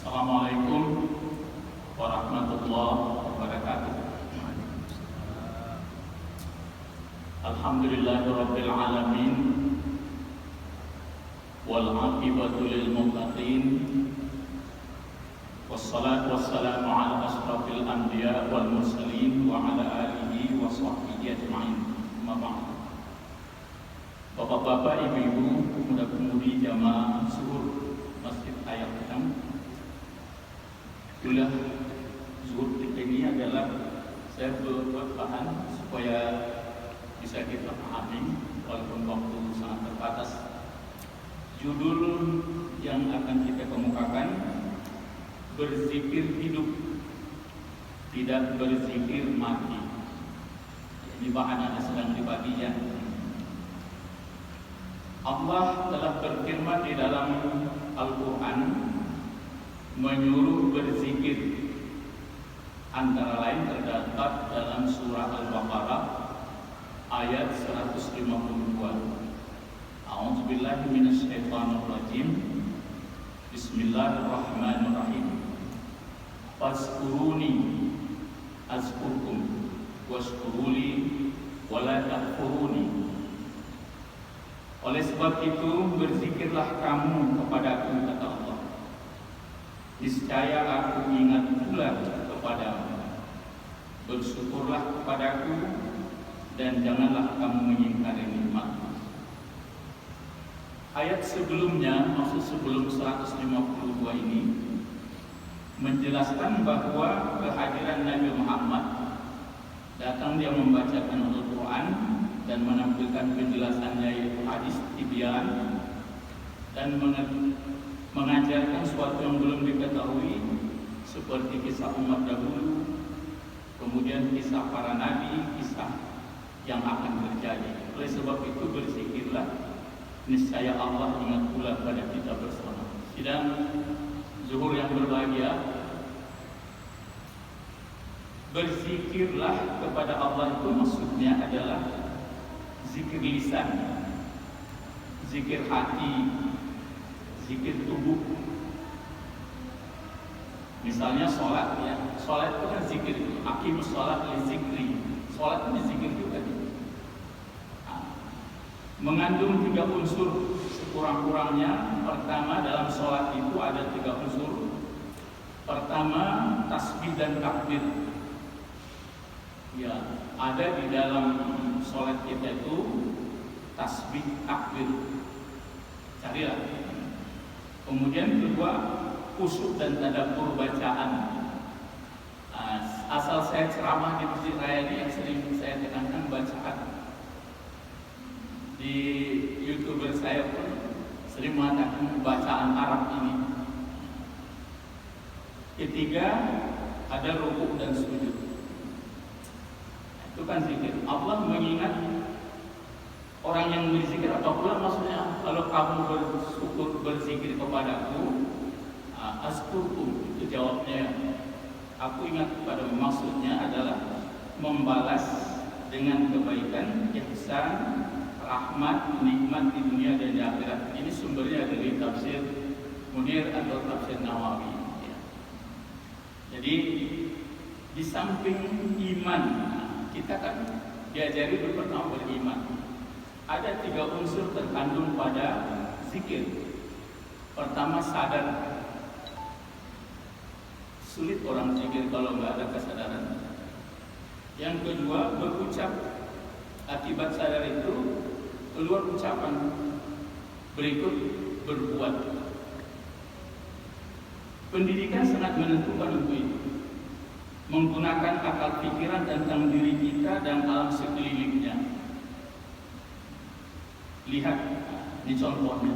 Assalamualaikum warahmatullahi wabarakatuh. Alhamdulillahirabbil alamin wal 'aqibatu lil muttaqin wassalatu wassalamu ala asrofil anbiya wal mursalin wa ala alihi wa sahbihi ajma'in. Amma ba'd. Bapak-bapak, ibu-ibu, pemuda-pemudi jamaah zuhur Masjid Hayat Hitam, itulah zuhur kita ini adalah saya berbahan supaya bisa kita pahami walaupun waktu sangat terbatas. Judul yang akan kita kemukakan, berzikir hidup, tidak berzikir mati. Ini bahan yang sedang dibagikan. Allah telah berfirman di dalam Al-Quran menyuruh berzikir, antara lain terdapat dalam surah Al-Baqarah ayat 152. A'udzubillahi minasyaitonirrajim. Bismillahirrahmanirrahim. Fazkuruni azkurkum washkuruli wala takfuruni. Oleh sebab itu berzikirlah kamu kepadaku, kata Allah. Niscaya aku ingat pula kepadamu. Bersyukurlah kepadaku dan janganlah kamu mengingkari nikmatku. Ayat sebelumnya, maksud sebelum 152 ini, menjelaskan bahwa kehadiran Nabi Muhammad, datang dia membacakan Al-Quran dan menampilkan penjelasannya, yaitu hadis tibyan, dan mengajarkan sesuatu yang belum diketahui seperti kisah umat dahulu, kemudian kisah para nabi, kisah yang akan terjadi. Oleh sebab itu berzikirlah, niscaya Allah ingat pula pada kita bersama. Sidang zuhur yang berbahagia, berzikirlah kepada Allah itu maksudnya adalah zikir lisan, zikir hati, zikir tubuh. Misalnya sholat, ya, sholat itu kan zikir. Aqimus sholat li zikri, sholat itu zikir juga. Mengandung 3 unsur sekurang-kurangnya. Pertama, dalam sholat itu ada 3 unsur. Pertama, tasbih dan takbir. Ya, ada di dalam sholat kita itu tasbih, takbir. Carilah. Kemudian kedua, khusyuk dan tadabbur bacaan. Asal saya ceramah di Masjid Raya ini yang sering saya tekankan bacaan. Di YouTuber saya pun sering mengatakan bacaan Arab ini. Ketiga, ada rukuk dan sujud. Itu kan zikir. Allah mengingat orang yang berzikir. Apa pula maksudnya? Kalau kamu bersyukur, berzikir kepadaku, azkurkum, itu jawabnya. Aku ingat kepadamu, maksudnya adalah membalas dengan kebaikan, ihsan, rahmat, nikmat di dunia dan di akhirat. Ini sumbernya dari tafsir Munir atau tafsir Nawawi, ya. Jadi di samping iman, kita kan diajari pertama beriman. Ada 3 unsur terkandung pada zikir. Pertama, sadar. Sulit orang zikir kalau nggak ada kesadaran. Yang kedua, berucap. Akibat sadar itu keluar ucapan. Berikut, berbuat. Pendidikan sangat menentukan untuk itu. Menggunakan akal pikiran tentang diri kita dan alam sekelilingnya. Lihat, ini contohnya.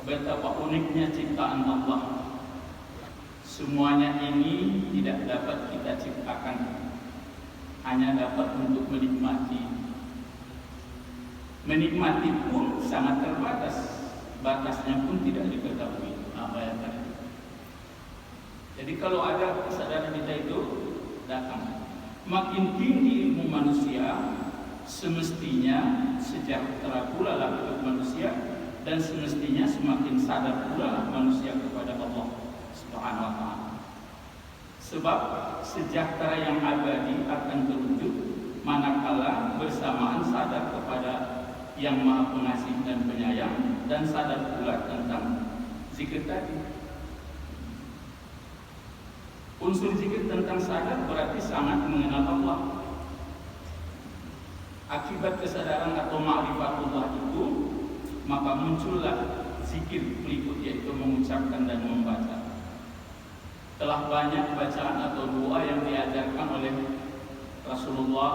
Betapa uniknya ciptaan Allah. Semuanya ini tidak dapat kita ciptakan, hanya dapat untuk menikmati. Menikmati pun sangat terbatas, batasnya pun tidak diketahui. Bayangkan. Jadi kalau ada kesadaran kita itu datang, makin tinggi ilmu manusia, semestinya sejahtera pula hidup manusia, dan semestinya semakin sadar pula manusia kepada Allah Subhanahu wa Ta'ala. Sebab sejahtera yang abadi akan terwujud manakala bersamaan sadar kepada Yang Maha Pengasih dan Penyayang dan sadar pula tentang zikir tadi. Unsur zikir tentang sadar berarti sangat mengenal Allah. Akibat kesadaran atau ma'rifatullah itu, maka muncullah zikir berikut, yaitu mengucapkan dan membaca. Telah banyak bacaan atau doa yang diajarkan oleh Rasulullah,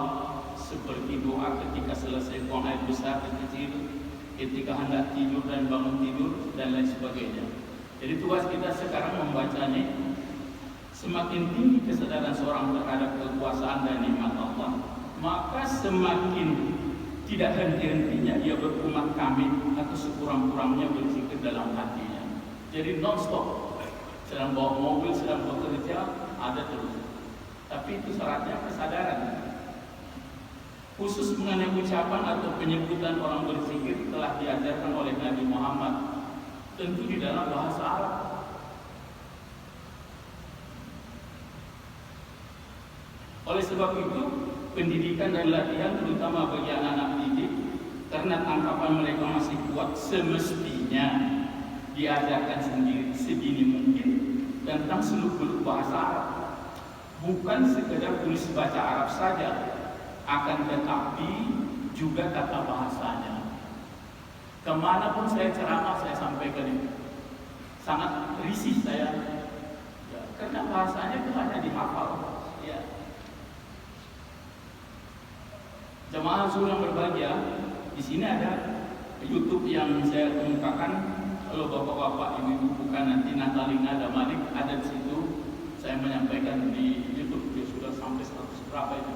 seperti doa ketika selesai buang air besar dan kecil, ketika hendak tidur dan bangun tidur, dan lain sebagainya. Jadi tugas kita sekarang membacanya. Semakin tinggi kesadaran seorang terhadap kekuasaan dan nikmat Allah, maka semakin tidak henti-hentinya ia berumat kami atau sekurang-kurangnya berzikir dalam hatinya. Jadi non-stop, sedang bawa mobil, sedang bekerja, ada terus. Tapi itu syaratnya kesadaran. Khusus mengenai ucapan atau penyebutan orang berzikir telah diajarkan oleh Nabi Muhammad, tentu di dalam bahasa Arab. Oleh sebab itu, pendidikan dan latihan terutama bagi anak-anak didik, karena tangkapan mereka masih kuat, semestinya diajarkan sendiri sedini mungkin tentang seluk-beluk bahasa Arab. Bukan sekedar tulis baca Arab saja, akan tetapi juga tata bahasanya. Kemanapun saya ceramah, saya sampaikan itu. Sangat risih saya, ya, karena bahasanya itu hanya dihafal. Ya. Jemaah Rasul yang berbahagia, di sini ada YouTube yang saya kemukakan. Kalau bapak-bapak, ibu-ibu bukan nanti Natalina ada Malik ada di situ. Saya menyampaikan di YouTube, dia sudah sampai 100 berapa itu.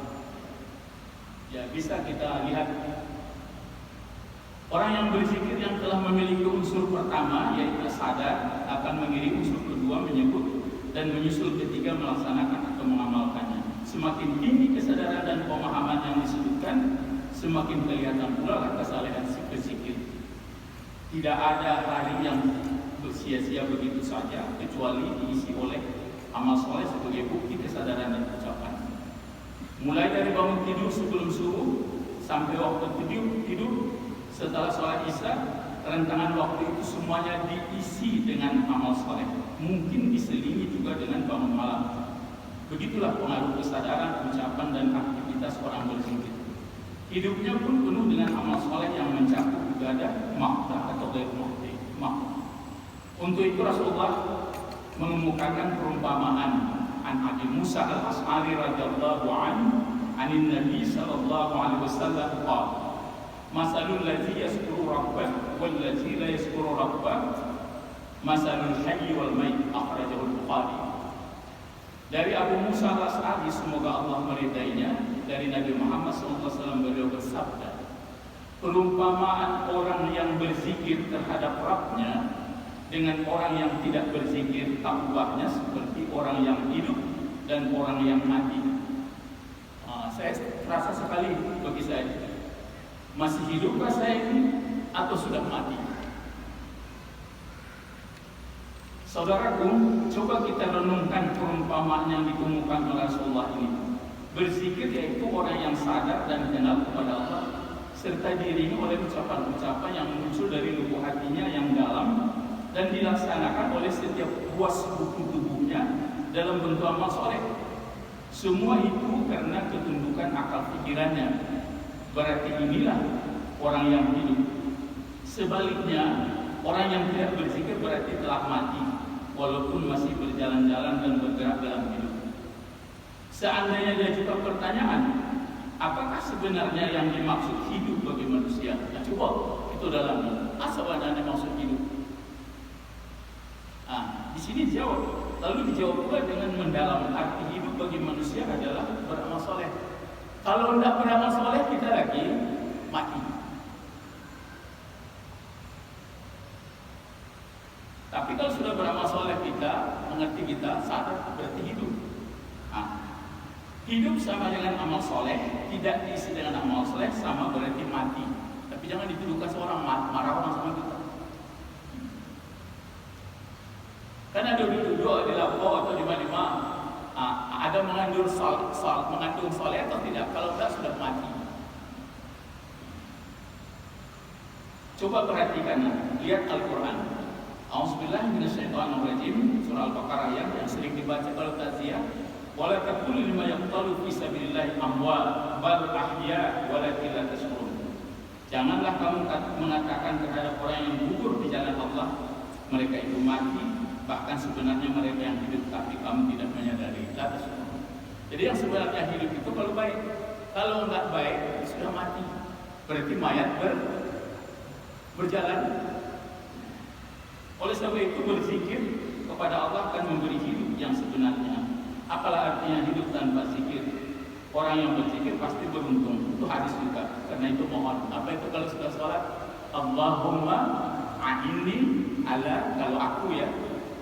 Ya, bisa kita lihat. Orang yang berzikir yang telah memiliki unsur pertama, yaitu sadar, akan mengiring unsur kedua, menyebut, dan menyusul ketiga, melaksanakan atau mengamalkannya. Semakin tinggi kesadaran dan pemahaman yang disebutkan, semakin kelihatan pula kesalehan si berzikir. Tidak ada hari yang sia-sia begitu saja, kecuali diisi oleh amal soleh sebagai bukti kesadaran dan ucapan. Mulai dari bangun tidur sebelum subuh sampai waktu tidur, setelah sholat isya, rentangan waktu itu semuanya diisi dengan amal soleh. Mungkin diselingi juga dengan bangun malam. Begitulah pengaruh kesadaran, ucapan, dan aktivitas orang berzikir. Hidupnya pun penuh dengan amal soleh yang mencakup ibadah, makna atau ghair makna. Untuk itu Rasulullah mengemukakan perumpamaan an Abi Musa al-Ash'ari radhiyallahu anhu anin Nabi sallallahu alaihi wasallam qala masalul ladzi yazkuru rabbah wal ladzi la yazkuru rabbah masalul hayy wal mayyit, akhrajahu al-Bukhari. Dari Abu Musa al-Ash'ari, semoga Allah meridainya, dari Nabi Muhammad SAW, beliau bersabda, perumpamaan orang yang berzikir terhadap Rabbnya dengan orang yang tidak berzikir, tak ubahnya seperti orang yang hidup dan orang yang mati. Saya terasa sekali bagi saya, masih hidupkah saya ini atau sudah mati? Saudaraku, coba kita renungkan perumpamaan yang dikemukakan oleh Rasulullah ini. Berzikir yaitu orang yang sadar dan kenal kepada Allah, serta diiringi oleh ucapan-ucapan yang muncul dari lubuk hatinya yang dalam dan dilaksanakan oleh setiap ruas buku tubuhnya dalam bentuk amal soleh. Semua itu karena ketundukan akal pikirannya. Berarti inilah orang yang hidup. Sebaliknya, orang yang tidak berzikir berarti telah mati, walaupun masih berjalan-jalan dan bergerak dalam hidup. Seandainya diajukan pertanyaan, apakah sebenarnya yang dimaksud hidup bagi manusia? Nah, coba itu dalami. Apa sebenarnya maksud hidup? Di sini jawab. Lalu dijawab pula dengan mendalam, arti hidup bagi manusia adalah beramal soleh. Kalau tidak beramal soleh, kita lagi mati. Tapi kalau sudah beramal soleh, kita mengerti, kita sadar, berarti hidup. Hidup sama dengan amal soleh, tidak diisi dengan amal soleh sama berarti mati. Tapi jangan dituduhkan seorang marah orang sama kita. Karena ada duduk di lapo atau di mana, ada mengandung soleh atau tidak? Kalau tidak sudah mati. Coba perhatikan, lihat Al-Quran. A'udzubillahi minasyaitonirrajim, surah Al-Baqarah yang sering dibaca kalau takziah. Wala taqulu lima yaqtalu fi sabilillahi amwat bal ahya walakin la tashkurun. Janganlah kamu mengatakan terhadap orang yang gugur di jalan Allah, mereka itu mati, bahkan sebenarnya mereka yang hidup tapi kamu tidak menyadari. La tashkurun. Jadi yang sebenarnya hidup itu kalau baik, kalau enggak baik sudah mati. Berarti mayat berjalan. Oleh sebab itu berzikir kepada Allah akan memberi hidup yang sebenarnya. Apalah artinya hidup tanpa zikir? Orang yang berzikir pasti beruntung. Itu hadis juga. Karena itu mohon. Apa itu kalau sudah sholat? Allahumma a'inni ala, kalau aku ya,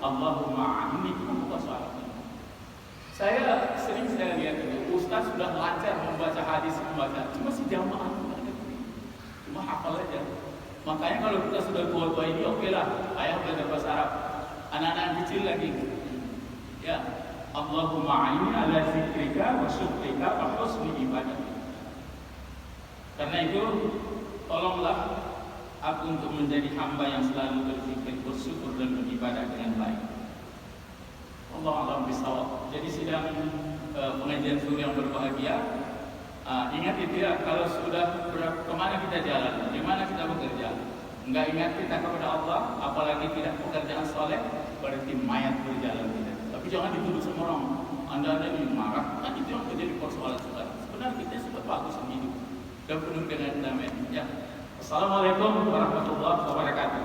Allahumma a'inni, itu bukan sholat. Saya sering lihat itu, Ustaz sudah lancar membaca hadis, cuma si jamaah cuma hafal aja. Makanya kalau kita sudah tua-tua ini, oke lah, ayah belajar bahasa Arab. Anak-anak yang kecil lagi, ya, Allahumma a'inni ala zikrika wa syukrika wa husni ibadah. Karena itu, tolonglah aku untuk menjadi hamba yang selalu berzikir, bersyukur dan beribadah dengan baik. Allah alam bisawab. Jadi sidang pengajian subuh yang berbahagia. Ingat itu ya, kalau sudah kemana kita jalan, di mana kita bekerja, enggak ingat kita kepada Allah, apalagi tidak pekerjaan soleh, berarti mayat berjalan kita. Tapi jangan dituduh sama orang, anda ini marah, kan itu yang menjadi persoalan sekarang. Sebenarnya kita sudah bagus hidup dan penuh dengan damai. Ya. Assalamualaikum warahmatullahi wabarakatuh.